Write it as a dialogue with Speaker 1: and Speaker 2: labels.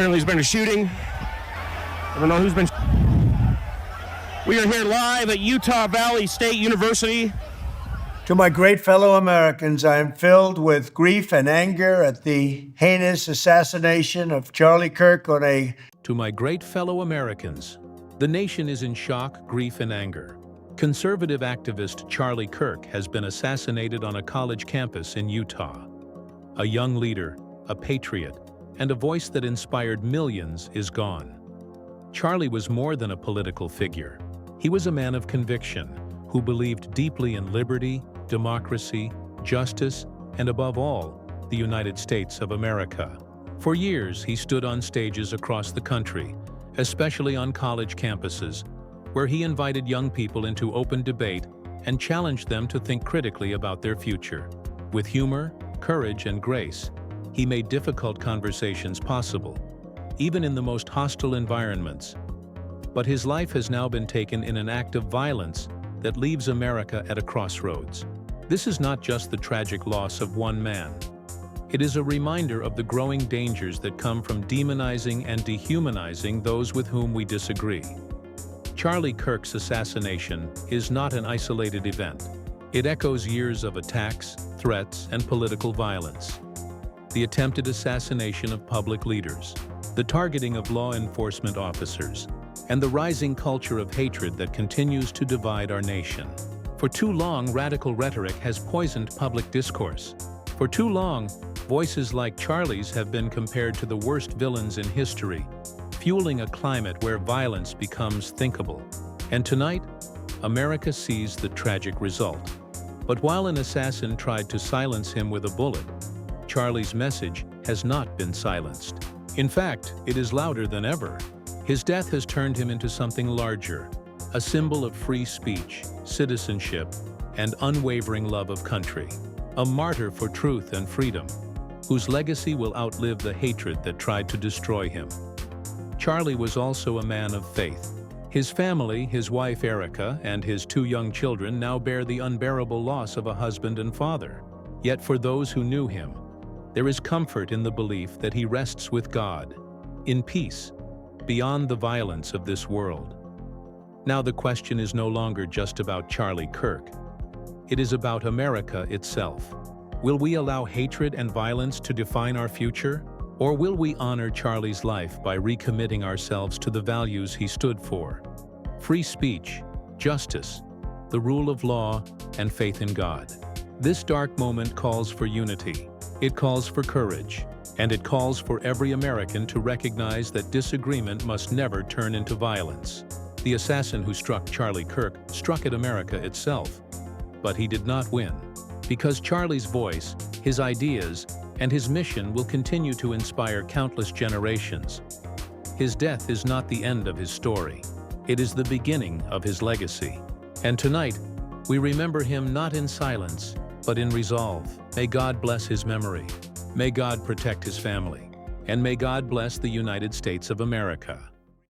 Speaker 1: Apparently there's been a shooting. I don't know who's been. We are here live at Utah Valley State University.
Speaker 2: To my great fellow Americans, I am filled with grief and anger at the heinous assassination of Charlie Kirk on a...
Speaker 3: To my great fellow Americans, the nation is in shock, grief, and anger. Conservative activist Charlie Kirk has been assassinated on a college campus in Utah. A young leader, a patriot, and a voice that inspired millions is gone. Charlie was more than a political figure. He was a man of conviction who believed deeply in liberty, democracy, justice, and above all, the United States of America. For years, he stood on stages across the country, especially on college campuses, where he invited young people into open debate and challenged them to think critically about their future. With humor, courage, and grace, he made difficult conversations possible, even in the most hostile environments. But his life has now been taken in an act of violence that leaves America at a crossroads. This is not just the tragic loss of one man. It is a reminder of the growing dangers that come from demonizing and dehumanizing those with whom we disagree. Charlie Kirk's assassination is not an isolated event. It echoes years of attacks, threats, and political violence. The attempted assassination of public leaders, the targeting of law enforcement officers, and the rising culture of hatred that continues to divide our nation. For too long, radical rhetoric has poisoned public discourse. For too long, voices like Charlie's have been compared to the worst villains in history, fueling a climate where violence becomes thinkable. And tonight, America sees the tragic result. But while an assassin tried to silence him with a bullet, Charlie's message has not been silenced. In fact, it is louder than ever. His death has turned him into something larger, a symbol of free speech, citizenship, and unwavering love of country. A martyr for truth and freedom, whose legacy will outlive the hatred that tried to destroy him. Charlie was also a man of faith. His family, his wife Erika, and his two young children now bear the unbearable loss of a husband and father. Yet for those who knew him, there is comfort in the belief that he rests with God, in peace, beyond the violence of this world. Now the question is no longer just about Charlie Kirk. It is about America itself. Will we allow hatred and violence to define our future? Or will we honor Charlie's life by recommitting ourselves to the values he stood for? Free speech, justice, the rule of law, and faith in God. This dark moment calls for unity. It calls for courage. And it calls for every American to recognize that disagreement must never turn into violence. The assassin who struck Charlie Kirk struck at America itself. But he did not win. Because Charlie's voice, his ideas, and his mission will continue to inspire countless generations. His death is not the end of his story. It is the beginning of his legacy. And tonight, we remember him not in silence, but in resolve. May God bless his memory. May God protect his family. And may God bless the United States of America.